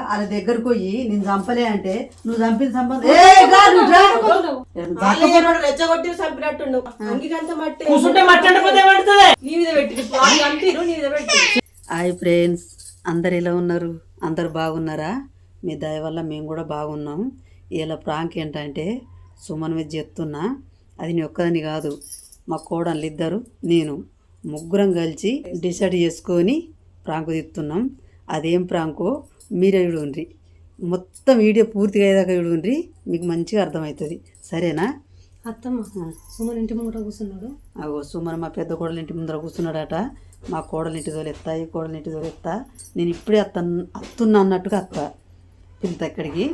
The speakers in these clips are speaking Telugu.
వాళ్ళ దగ్గరకు పోయి నేను చంపలే అంటే నువ్వు చంపిన సంబంధం రెచ్చగొట్టి చంపినట్టుండు అంగికంత మట్టి నీ మీద పెట్టి అంతీరు నీ మీద పెట్టి. హాయ్ ఫ్రెండ్స్, అందరు ఎలా ఉన్నారు? అందరు బాగున్నారా? మీ దయ వల్ల మేము కూడా బాగున్నాం. ఇలా ప్రాంక్ ఏంటంటే సుమన్ మీద చెప్తున్నా, అది నీ ఒక్కదని కాదు, మా కోడళ్ళు ఇద్దరు నేను ముగ్గురం కలిసి డిసైడ్ చేసుకొని ప్రాంకు తీస్తున్నాం. అదేం ప్రాంకో మీరే చూడండి, మొత్తం వీడియో పూర్తిగా అయ్యేదాకా చూడండి, మీకు మంచిగా అర్థమవుతుంది. సరేనా? అత్తమ్మ సుమన్ ఇంటి ముందర కూర్చున్నాడు. అగో సుమన్ మా పెద్ద కోడలు ఇంటి ముందర కూర్చున్నాడట. మా కోడలు ఇంటి తోలెత్తా, ఈ కోడలు ఇంటి తోలెత్తా, నేను ఇప్పుడే అత్తున్నా అన్నట్టుగా అత్త పిల్లత ఎక్కడికి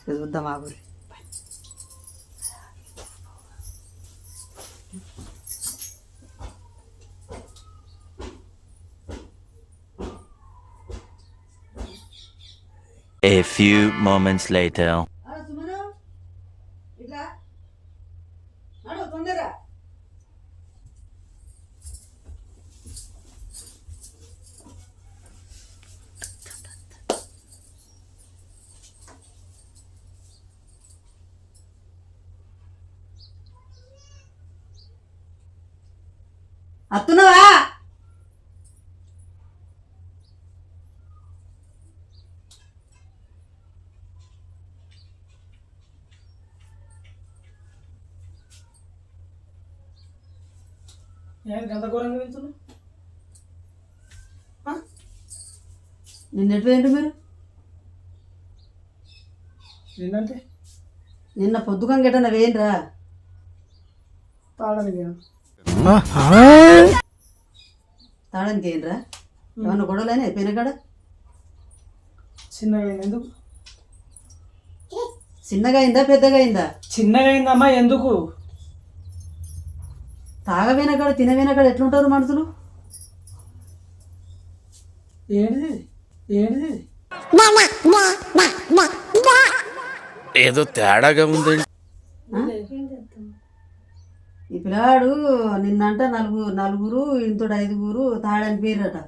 చూద్దాం. ఆగురి. A few moments later. అత్తున్నావా? నిన్న ఎటు ఏంటి మీరు? నిన్నంటే నిన్న పొద్దుకం గెటన వేయండిరా. తాడడానికి తాడానికి ఏంట్రా? ఏమన్నా గొడవలేనా అయిపోయిన కాడ? చిన్నగా ఎందుకు? చిన్నగా అయిందా పెద్దగా అయిందా? చిన్నగా అయిందమ్మా. ఎందుకు? తాగపోయిన కాడ తినపోయిన కాడ ఎట్లుంటారు మనుషులు? ఏంటిది ఏంటిది? ఏదో తేడాగా ఉందండి. ఈ పిల్లాడు నిన్నంట నలుగురు ఇంతోటి 5గురు తాడానికి పోయిరట.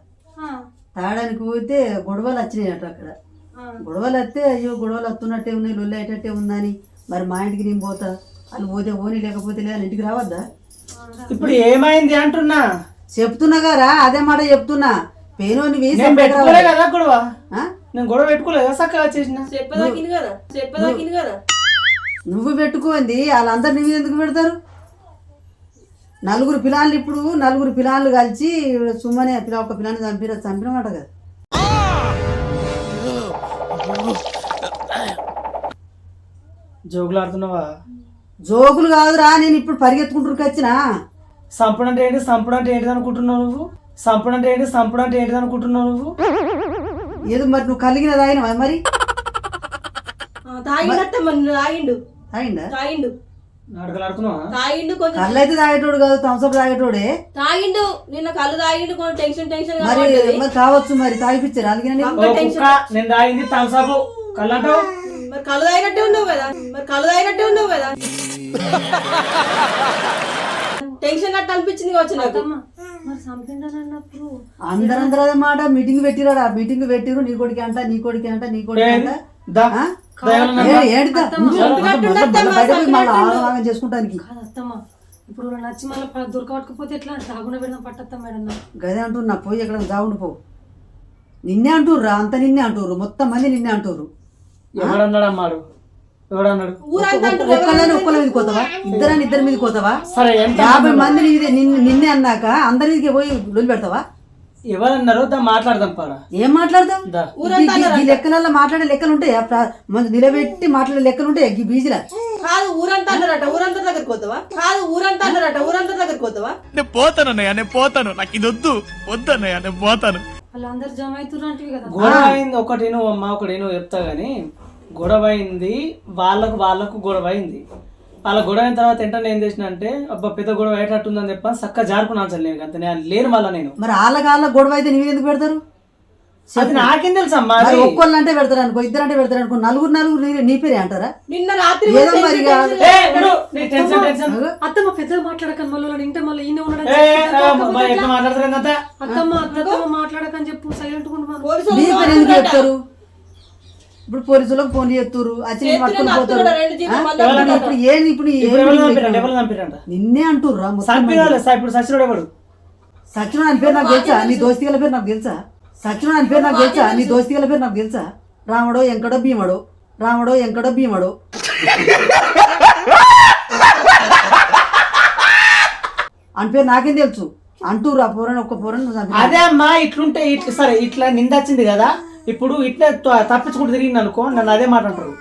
తాడానికి పోతే గొడవలు వచ్చినాయట. అక్కడ గొడవలు వస్తే అయ్యో గొడవలు వస్తున్నట్టే ఉన్నాయి, లొల్లి అయ్యేటట్టే ఉందని, మరి మా ఇంటికి నేను పోతా, వాళ్ళు పోతే ఓని లేకపోతే లేదా ఇంటికి రావద్దా? ఇప్పుడు ఏమైంది అంటున్నా? చెప్తున్నా కదా, అదే మాట చెప్తున్నా. పేనోని కదా గొడవ, నేను గొడవ పెట్టుకోలేదా? చక్కగా చేసిన చెప్పదాకింది కదా. నువ్వు పెట్టుకోండి, వాళ్ళందరు నీ మీద ఎందుకు పెడతారు? నలుగురు పిల్లలు, ఇప్పుడు నలుగురు పిల్లలు కలిసి సుమ్మనే ఒక పిల్లని చంపినమాట కదా. జోకులు ఆడుతున్నావా? జోకులు కాదురా, నేను ఇప్పుడు పరిగెత్తుకుంటూ వచ్చిన. సంపడం అంటే ఏంటి? సంపడం అంటే ఏంటిది అనుకుంటున్నావు నువ్వు? సంపడం అంటే ఏంటి? సంపడం అంటే ఏంటిది అనుకుంటున్నావు నువ్వు? ఏదో మరి నువ్వు కలిగిన తాగినవా? మరి తాగిండు నాటకాలు ఆడుతున్నావా? తాగిండు, కొంచెం కళ్ళు అయితే తాగేటోడు కాదు, థమ్స్అప్ తాగేటోడే. తాగిండు, నిన్న కళ్ళు తాగిండు, కొంచెం టెన్షన్ మరి కావచ్చు, మరి తాగిపించారు అలిగిన. నేను తాగింది థమ్స్అప్, కళ్ళు అంటావు? మరి కళ్ళు తాగినట్టే ఉన్నావు కదా. టెన్షన్ అట్ట అనిపించింది కావచ్చు నాకు. మరి చంపిండనన్నప్పుడు అందరూ అదే మాట మీటింగ్ పెట్టిరాడు. ఆ మీటింగ్ పెట్టిరు, నీ కొడుకు అంట, నీ కొడుకు అంట, నీ కొడుకు అంట. చేసుకుంటానికి కాదత్తమ్మ, ఇప్పుడు నచ్చి మళ్ళీ దొరకబట్టకపోతే ఎట్లా? తాగుండ పెడదాం పట్టత్తా మేడం. గదే అంటున్నా, పోయి ఎక్కడ జాగుండు పో. నిన్నే అంటుర్రా, అంత నిన్నే అంటుర్రు, మొత్తం మంది నిన్నే అంటుర్రు. ఎవడన్నాడు అమ్మాడు? ఎవడన్నాడు? ఒక్కళ్ళ మీద కోతావా? ఇద్దరు మీద కోతావా? సరే, 50 మంది నిన్నే అన్నాక అందరికి పోయి లొల్లి పెడతావా? ఎవరన్నారో మాట్లాడదాం. పాడా ఏం మాట్లాడదాం? ఈ లెక్కలలో మాట్లాడే లెక్కలు ఉంటాయి, నిలబెట్టి మాట్లాడే లెక్కలు ఉంటాయి. ఈ బీజీలా కాదు, ఊరంతా అన్నారట, ఊరంతా దగ్గరికి పోతావా? నేను పోతాను, నాకు ఇది వద్దన్నయ్య, నేను పోతాను. వాళ్ళందరూ జమ అవుతున్నారు కదా. గొడవ అయింది. ఒకటి నువ్వు అమ్మ, ఒకటి నువ్వు చెప్తా గానీ, గొడవ అయింది, వాళ్ళకు గొడవ అయింది. వాళ్ళ గొడవ అయిన తర్వాత ఏంటంటే ఏం చేసిన అంటే, అబ్బా పెద్ద గొడవ అయ్యేటట్టుందని చెప్ప చక్కగా జారుకున్నాను. సార్ నేను అంతే, నేను లేను మళ్ళీ. నేను మరి వాళ్ళ గొడవ అయితే నీవు ఎందుకు పెడతారు? అది నాకేం తెలుసు అమ్మా. ఒక్కళ్ళు అంటే పెడతారు అనుకో, ఇద్దరు అంటే పెడతారు అనుకో, నలుగురు నీ పేరే అంటారా? నిన్న రాత్రి అత్తమ్మ పెద్దగా మాట్లాడకని మళ్ళీ ఇంటే మళ్ళీ ఈయన ఉన్నాడు. అత్తమ్మ అత్తమ్మ మాట్లాడకని చెప్పు, సైలెంట్ నీ పేరు ఎందుకు చెప్తారు? ఇప్పుడు పోలీసులకు ఫోన్ చేస్తున్నారు వచ్చి నేను పట్టుకొని పోతారు చేతులు రెండు జీపులు ఆ? మళ్ళా ఇప్పుడు ఏంది ఇప్పుడు ఎవరు చంపిరంట నిన్నే అంటుర్రా చంపిన ఇప్పుడు సచినుడు ఎవడు సచిన అని పేరు నాకు తెలుసా నీ దోస్తి గల పేరు నాకు తెలుసా సచిన అని పేరు నాకు తెలుసా నీ దోస్తి గల పేరు నాకు తెలుసా రాముడో ఎంకడో భీమడో రాముడో ఎంకడో భీమడో అని పేరు నాకేం తెలుసు అంటూరు ఆ పోరని ఒక్క పోరని నువ్వు చంపినావు. అదే అమ్మా ఇట్లుంటే ఇట్లా సరే ఇట్లా నిందొచ్చింది కదా ఇప్పుడు ఇట్లా తప్పించుకుంటూ తిరిగింది అనుకో నన్ను అదే మాట అంటారు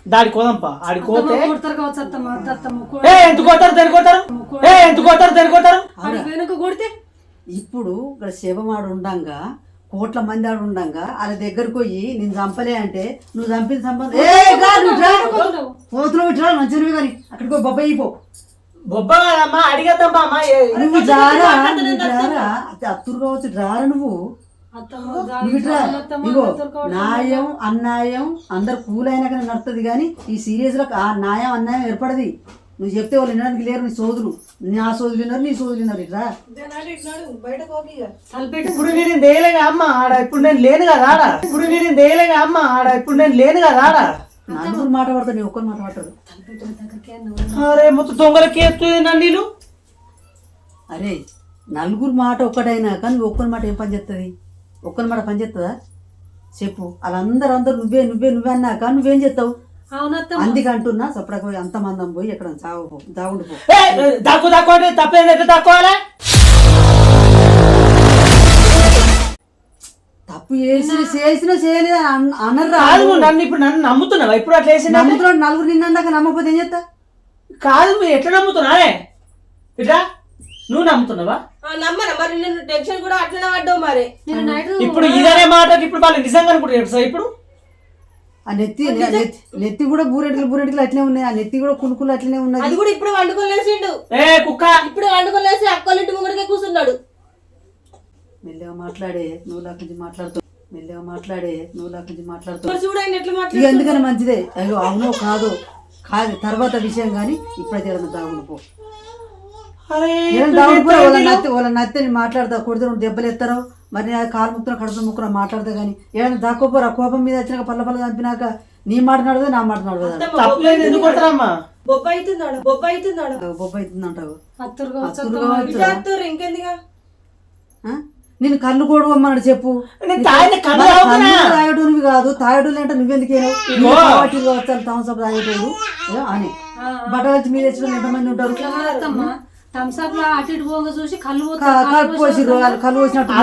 దాడి కోదంపా ఆడికి పోతే కొడతారు కావచ్చు అత్తమ్మ అత్తమ్మ ఎందుకు పోతారు దేనికోతారు ఎందుకు పోతారు దేనికోతారు వెనుక కొడితే ఇప్పుడు ఇక్కడ శివమాడు ఉండంగా కోట్ల మంది ఆడు ఉండంగా వాళ్ళ దగ్గరకు పోయి నేను చంపలే అంటే నువ్వు చంపిన సంబంధం పోతులో ఇట్లా మంచిగా కానీ అక్కడికి పోయి బొబ్బ అయిపో బొబ్బ కదమ్మా అడిగద్దమ్మా అమ్మా నువ్వు జారా అత్తురు కావచ్చు రారా నువ్వు నువ్వు ఇట్లా ఇగో న్యాయం అన్యాయం అందరు కూలైనాక నడుతుంది కానీ ఈ సీరియస్ లో ఆ న్యాయం అన్యాయం ఏర్పడది నువ్వు చెప్తే వాళ్ళు వినడానికి లేరు నీ సోదులు నా సోదులు విన్నారు నీ సోదులు విన్నారు ఇట్లా ఇప్పుడు నేను దేయలేగా అమ్మ ఆడ ఇప్పుడు నేను లేను కదా ఆడ ఇప్పుడు నేను దేయలేగా అమ్మ ఆడ ఇప్పుడు నేను లేను కదా ఆడ నలుగురు మాట పడతాడు నీ ఒక్కరు మాట పడతాడు అరే మొత్తం దొంగలకి ఎత్తుంది నన్ను అరే నలుగురు మాట ఒక్కటైనా కానీ నువ్వు ఒక్కరి మాట ఏం పని చేస్తుంది ఒక్కరి మాట పని చేస్తుందా చెప్పు వాళ్ళందరూ నువ్వే నువ్వే నువ్వే అన్నాక నువ్వేం చేస్తావు అవునత్తమ్మ అందుకే అంటున్నా సపడకు పోయి అంత మందం పోయి ఎక్కడ చావు దాగుండిపో దాక్కు దాక్కు అంటే తప్పేది ఎట్లా దాక్కోవాలా తప్పు చేసిన చేయలేదు అనర్రా కాదు నన్ను ఇప్పుడు నన్ను నమ్ముతున్నావా ఇప్పుడు అట్లా వేసి నమ్ముతున్నాడు నలుగురు నిన్నాక నమ్మకపోతే ఏం చేస్తా కాదు మీరు ఎట్లా నమ్ముతున్నారే ఇట్లా నువ్వు నమ్ముతున్నావా నమ్మరా మరి నేను టెన్షన్ కూడా అట్లనే పడ్డావు మరి నేను నైట్ ఇప్పుడు ఇదనే మాట ఇప్పుడు వాళ్ళు నిజంగా అనుకుంటారు సార్ ఇప్పుడు ఆ నెత్తి కూడా బూరెటికలు అట్లే ఉన్నాయి ఆ నెత్తి కూడా కులుకులు అట్లనే ఉన్నది అది కూడా ఇప్పుడు వండుకోలేసిండు ఏ కుక్క ఇప్పుడు వండుకోలేసి అక్కలింటి ముంగడికే కూర్చున్నాడు మెల్లగా మాట్లాడే నువ్వు నాకు నుంచి మాట్లాడుతావు మెల్లగా మాట్లాడే నువ్వు నాకు నుంచి మాట్లాడుతావు మరి చూడండి ఎట్లా ఇక మాట్లాడు ఎందుకని మంచిదే అయ్యో అవునో కాదు తర్వాత విషయం కానీ ఇప్పుడైతే ఏదైనా దాగుండిపో అరే ఏదైనా దాగుండిపో వాళ్ళ నత్తని మాట్లాడతావు కొడితే నువ్వు దెబ్బలు ఎత్తారో మరి నేను కాలు ముక్కున కడుపు ముక్కున మాట్లాడతా కానీ ఏదైనా దాక్కోపోరా కోపం మీద వచ్చినాక పల్ల చంపినాక నీ మాట నడవదు నా మాట నడవదు తప్పలేదు ఎందుకు కొడతారమ్మా బొబ్బ అవుతున్నాడు బొబ్బ అవుతున్నాడు బొబ్బ అవుతుంది అంటావు అత్తరు కావచ్చు అత్తులు అత్తమ్మ. కావచ్చు. ఇట్లా వస్తారు ఇంకెందుగా నేను కళ్ళు కొడవమ్మన్నాడు చెప్పు నేను తాగిన కళ్ళు తాగుతున్నా. తాగటోనివి కాదు తాగటోళ్ళు అంటే నువ్వెందుకేను కావచ్చు థమ్స్అప్ తాగేటోడు అని బట్టలు వచ్చి మీద తెచ్చిన ఎంతమంది ఉంటారు ఇట్లా కాదత్తమ్మ థమ్స్అప్ లో అటు ఇటు పోగా చూసి కళ్ళు కళ్ళు పోసిర్రు వాళ్ళు కళ్ళు పోసినట్టు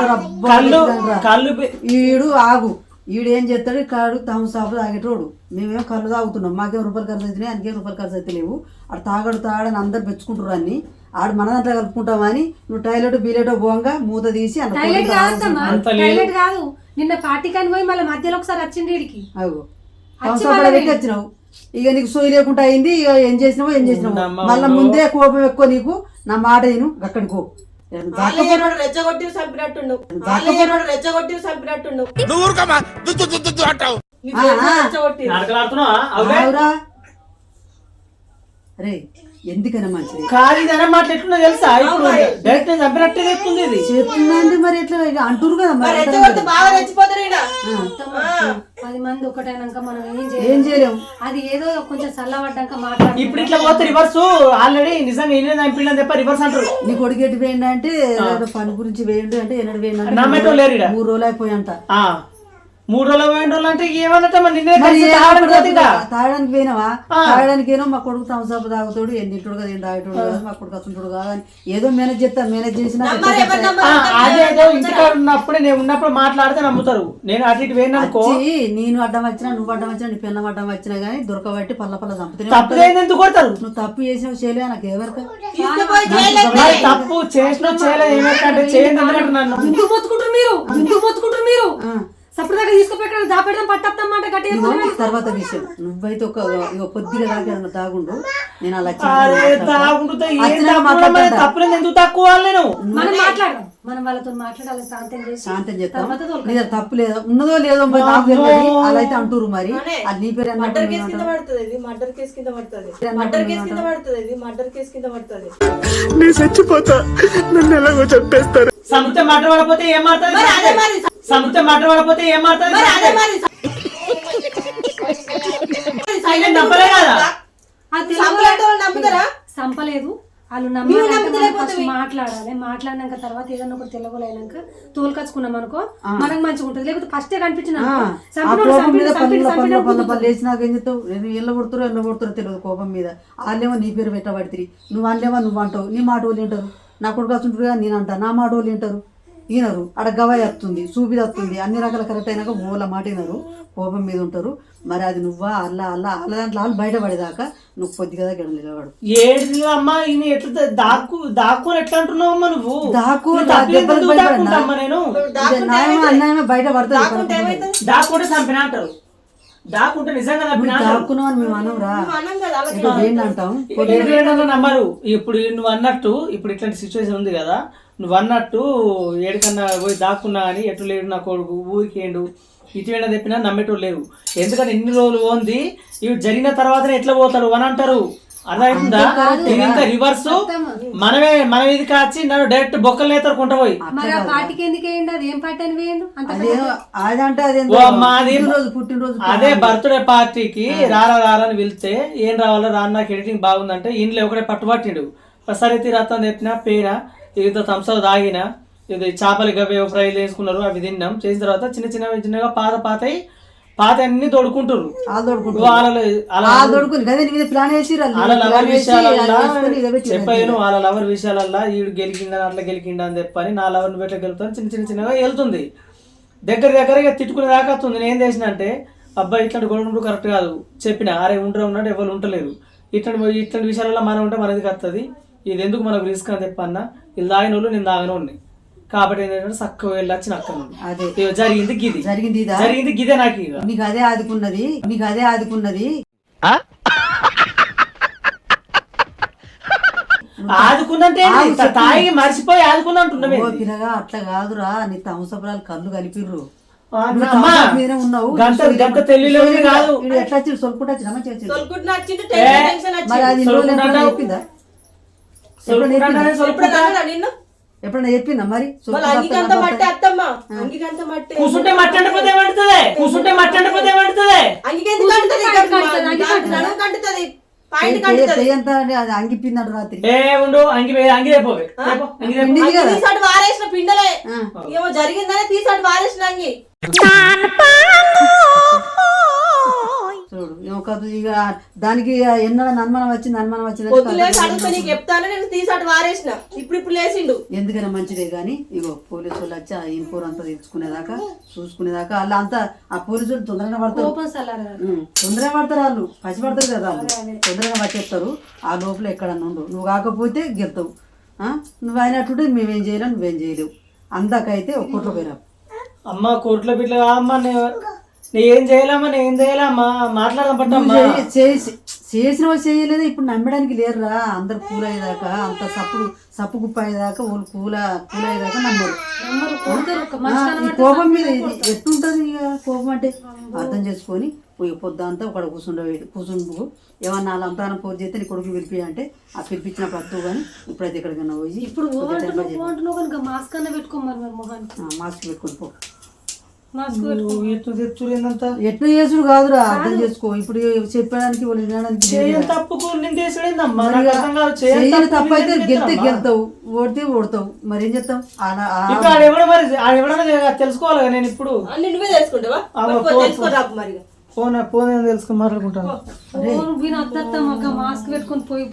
కళ్ళు ఈడు ఆగు ఈడు ఏం చేస్తాడు కాడు థమ్స్అప్ తాగేటోడు మేమేం కళ్ళు తాగుతున్నాం మాకేం రూపాయలు ఖర్చు అవుతున్నాయి అందుకేం రూపాయలు ఖర్చు అయితే లేవు ఆడు తాగడని అందరు మెచ్చుకుంటారు అన్ని ఆడు మన దాంట్లో కలుపుకుంటామని నువ్వు టాయిలెట్ బీలెటో పోగా మూత తీసి టైలెట్ కాదత్తమ్మ అంత లేదు. టైలెట్ కాదు నిన్న పార్టీకి పోయి మళ్ళీ మధ్యలో ఒకసారి వచ్చింది వీడికి అవు థమ్స్అప్ పెట్టి వచ్చినావు ఇక నీకు సోయి లేకుండా అయింది ఇక ఏం చేసినావో మళ్ళీ ముందే కోపం ఎక్కువ నీకు నా మాట నేను అక్కడికి పో రెచ్చగొట్టి చంపినట్టుండు రెచ్చగొట్టి చంపినట్టుండు నువ్వు ఊరుకోమా దుద్దు దుద్దు దుద్దు అంటావు రెచ్చగొట్టి నాటకలాడుతున్నావా అవురా అరే ఎందుకైనా మంచిది కాదు ఇదనే మాట ఎట్లున్నా తెలుసా ఇప్పుడు డైరెక్ట్ చంపినట్టే చెప్తుంది ఇది చెప్తుందంటే మరి ఎట్లా ఇక అంటురు కదా మరి రెచ్చగొట్టి బాగా రెచ్చిపోతారు ఈయన. 10 మంది ఒకటైనాక మనం ఏం చేయలేము అది ఏదో కొంచెం చల్లబడ్డాక మాట్లాడు ఇప్పుడు ఇట్లా పోతే రివర్స్ ఆల్రెడీ నిజంగా ఏం చంపిండని చెప్ప రివర్స్ అంటారు నీ కొడుకు ఎటు వేయండి అంటే పని గురించి వేయండి అంటే ఎన్నడు వేయండి నమ్మేటోళ్ళు లేరు ఈడ. 3 రోజులు అయిపోయంట 3 రోజులు 2 రోజులు అంటే ఏమన్నట్టు మరి నిన్నే మరి కలిసి ఏ తాగడం అప్పుడు పోతే ఇంకా. తాగడానికి పోయినావా తాగడానికి ఏమో మా కొడుకు థమ్స్అప్ తాగుతాడు ఎన్నింటాడు కదా ఏం తాగేటోడు కాదు మా కొడుకు అసంటాడు కాదు అని ఏదో మేనేజ్ చేస్తా మేనేజ్ చేసినా అదేదో ఇంటికాడ ఉన్నప్పుడే నేను ఉన్నప్పుడు మాట్లాడితే నమ్ముతారు నేను అటు ఇటు వేయను అనుకో నేను అడ్డం వచ్చినా నువ్వు అడ్డం వచ్చినా నీ పిల్లం అడ్డం వచ్చినా కానీ దొరకబట్టి పల్ల చంపుతూనే తప్పులేదు ఎందుకు కొడతారు నువ్వు తప్పు చేసినావు చేయలే నాకు ఎవరికా తీసుకుపోయి జైల్లో మరి తప్పు చేసిన చేయలేదు ఏమంటే చేయండి ఎందుకంటే నన్ను ఎందుకు మొత్తుకుంటారు మీరు సప్పుడు దగ్గర తీసుకుపోయి దాపెడదాం పట్టేస్తామంటే గట్టి ఇదిగో తర్వాత విషయం నువ్వైతే ఇక కొద్దిగా దాకా తాగుండు నేను అలా అరే తాగుంటే ఏం తప్పులేదు ఎందుకు తక్కువ నేను మనం మాట్లాడదాం మనం వాళ్ళతో మాట్లాడాలి శాంతం చేసి శాంతం చెప్తాం లేదా తప్పు లేదా ఉన్నదో లేదో మరి నాకు తెలియదు అలా అయితే అంటురు మరి అది నీ పేరు మర్డర్ కేసు కింద పడుతుంది ఇది మర్డర్ కేసు కింద పడుతుంది మర్డర్ కేసు కింద పడుతుంది ఇది మర్డర్ కేసు కింద పడుతుంది నేను చచ్చిపోతా నన్ను ఎలాగో చంపేస్తారు సముద్రం మటర్ పడపోతే ఏం మాట్లాడుతుంది అదే మరి సముద్రం మటర్ పడపోతే ఏం మాట్లాడుతుంది అదే మరి నేను నమ్మలే కదా. సంపలాంటి వాళ్ళు నమ్ముతారా? సంపలేదు వాళ్ళు మేము నమ్మాలంటే నమ్ముతలేకపోతే ఫస్ట్ మాట్లాడాలి. మాట్లాడినాక తర్వాత ఏదన్నా ఒకటి తెల్లగోలైనాక తోలుకచ్చుకున్నాం అనుకో మనకు మంచిగా ఉంటుంది. లేకపోతే ఫస్టే కనిపించిన ఆ కోపం మీద పళ్ళు లేచినాక ఏం చెప్తావు? ఎల్ల కొడుతురో తెలియదు కోపం మీద. వాళ్ళేమో నీ పేరు పెట్టబడితే నువ్వు అనలేమో నువ్వు అంటావు. నీ మాట వాళ్ళు వింటారు. నా కొడుకు వస్తుంటారు కదా నేను అంటా, నా మాట వాళ్ళు వింటారు. వినరు. అక్కడ గవాయి వస్తుంది, చూపి వస్తుంది, అన్ని రకాల కరెక్ట్ అయినాక ఓళ్ళ మాట వినరు, కోపం మీద ఉంటారు. మరి అది నువ్వా వాళ్ళ దాంట్లో వాళ్ళు బయటపడేదాకా నువ్వు పొద్దు కదా గడ నిలబడు. ఏడు అమ్మా ఈయన ఎట్లా దాక్కుని ఎట్లా అంటున్నావు అమ్మా నువ్వు? నేను అన్నాయమే బయట పడుతుంది. దాక్కుంటే చంపిన అంటారు. దాక్కుంటే నిజంగా దాక్కున్నావు అని మేము అనంరా, ఏంటంటాం నమ్మరు. ఇప్పుడు నువ్వు అన్నట్టు ఇప్పుడు ఇట్లాంటి సిచ్యువేషన్ ఉంది కదా, నువ్వు అన్నట్టు ఏడికన్నా పోయి దాక్కున్నా కానీ ఎటు లేడు నా కొడుకు ఊరికేండు ఇటీవల చెప్పినా నమ్మేటోళ్ళు లేరు. ఎందుకంటే ఇన్ని రోజులు పోంది ఇవి జరిగిన తర్వాతనే ఎట్లా పోతాడు అని అంటారు. అర్థమవుతుందా? ఇది ఇంకా రివర్స్ మన ఇది కాచి నన్ను డైరెక్ట్ బొక్కలు నేతరు కొంట పోయి అదే బర్త్డే పార్టీకి రారని వెళ్తే ఏం రావాలో రాను నాకు ఎడిటింగ్ బాగుందంటే ఇంట్లో ఒకటే పట్టుబట్టిండు. సరే తీరత్తం చెప్పిన పేర ఏదో థమ్స్అప్ తాగిన ఇది చేపలు గవ్వే ఫ్రైలు వేసుకున్నారు, అవి తిన్నాం. చేసిన తర్వాత చిన్నగా పాత అన్ని తోడుకుంటారు. చెప్పాను వాళ్ళ లవర్ విషయాలల్లా ఈడు గెలికిందని అట్లా గెలికిండ అని చెప్పని నా లవర్ని బయట గెలుపుతాను చిన్నగా వెళ్తుంది. దగ్గర తిట్టుకునే దాకా వస్తుంది. నేను ఏం చేసిన అంటే అబ్బాయి ఇట్లాంటి గొడవ కరెక్ట్ కాదు చెప్పిన. అరే ఉన్నట్టు ఎవరు ఉండలేరు. ఇట్లాంటి విషయాలలో మనం ఉంటే మనది కత్తది. ఇది ఎందుకు మనకు రిస్క్ అని చెప్పన్న. ఇది తాగిన వాళ్ళు నేను తాగిన వాడిని కాబట్టి ఏంటంటే చక్కగా వెళ్ళొచ్చి అక్కడ జరిగింది గిదే నాకు నీకు అదే ఆదుకున్నది ఆదుకుందంటే తాగి మర్చిపోయి ఆదుకుందంటున్నా పిల్లగా అట్లా కాదురా. నీ తంసపురాలు కళ్ళు కలిపిర్రు. ఉన్నావు కాదు ఎట్లా వచ్చి సొలుకుంటా ఎప్పుడన్నా చెప్పిందా మరి? కూర్చుంటే మట్టి అంటపోతే ఏమంటుంది? అది అంగిపిందంట రాత్రి. వారేసిన పిండలే ఏమో జరిగిందనే తీసాడు వారేసిన అంగి. చూడు ఇక దానికి ఎన్నో అనుమానం వచ్చింది నీకు చెప్తాను నేను తీసాడు వారేసిన ఇప్పుడు లేచిండు. ఎందుకైనా మంచిదే గానీ ఇగో పోలీసు వాళ్ళు వచ్చి ఆ ఇంపూర్ అంతా తెచ్చుకునేదాకా చూసుకునేదాకా వాళ్ళు అంతా ఆ పోలీసులు తొందరగా పడతారు వాళ్ళు పసిపడతారు కదా. వాళ్ళు తొందరగా వచ్చేస్తారు. ఆ లోపల ఎక్కడన్నా ఉండు. నువ్వు కాకపోతే గెలుతావు. నువ్వు అయినట్టుంటే మేమేం చేయలేవు, నువ్వేం చేయలేవు. అందాకైతే ఒక కోట్లో పోయినా అమ్మ కోర్టులో బిడ్డ అమ్మ నేనేం చేయాలమ్మా మాట్లాడదాం పట్టమ్మా. చేసిన వాళ్ళు చేయలేదు. ఇప్పుడు నమ్మడానికి లేరురా. అందరు కూల్ అయ్యేదాకా అంత సప్పు గుప్ప అయ్యేదాకా వాళ్ళు కూల అయ్యేదాకా నమ్మరు. కోపం మీద ఎట్లుంటది ఇక కోపం అంటే అర్థం చేసుకొని పోయి పొద్దంతా ఒక కూర్చుండు. ఏమన్నా వాళ్ళంతా పోరు చేస్తే నీ కొడుకు పిలిపి అంటే ఆ పిలిపించిన పత్తు కానీ ఇప్పుడైతే ఎక్కడికన్నా పోయి ఇప్పుడు మాస్క్ అన్న పెట్టుకోమన్నారు. మాస్క్ పెట్టుకొని పో. ఎట్లా చేసుడు కాదురా. అర్థం చేసుకో. ఇప్పుడు చెప్పడానికి వాళ్ళు వినడానికి తప్పు అయితే గెలుతావు, ఓడతావు. మరి ఏం చేస్తావు? తెలుసుకోవాలి. నేను ఇప్పుడు తెలుసుకుని మాట్లాడుకుంటాను. మాస్క్ పెట్టుకొని పోయి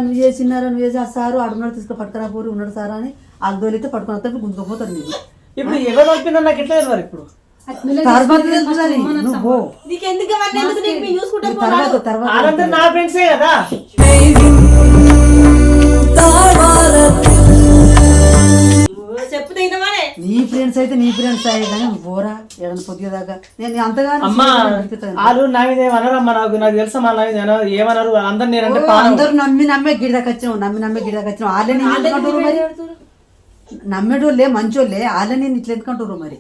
నువ్వు చేసినారా సారు అడుగున్నాడు తీసుకు పట్టుకురా పోరు ఉన్నాడు సారా అని అద్దోలితే పట్టుకుని వస్తాడు గుంజుకోపోతారు. నీకు ఇప్పుడు ఎవరు వచ్చిందని నాకు ఎట్లా తెలియదు. ఇప్పుడు తర్వాత నా ఫ్రెండ్సే కదా. నీ ఫ్రెండ్స్ అయితే నీ ఫ్రెండ్స్ అయ్యే కానీ పోరా ఏదైనా పొద్దుదాకా నేను అంతగానో వాళ్ళు నా మీద ఏమన్నారమ్మా. నాకు తెలుసా మా ఏమన్నారు అందరు నేనంటే అందరూ నమ్మే గిడిదాకా వచ్చావు. వాళ్ళని మరి నమ్మేటోళ్ళే మంచోళ్ళే. వాళ్ళని ఇట్లా ఎందుకంటారు మరి?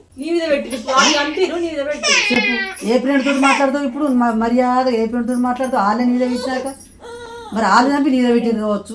ఏ ఫ్రెండ్ తోటి మాట్లాడతావు ఇప్పుడు? మర్యాద ఏ ఫ్రెండ్ తోటి మాట్లాడతావు? వాళ్ళని నీదే పెట్టాక మరి వాళ్ళు నమ్మి నీదే పెట్టింది కావచ్చు.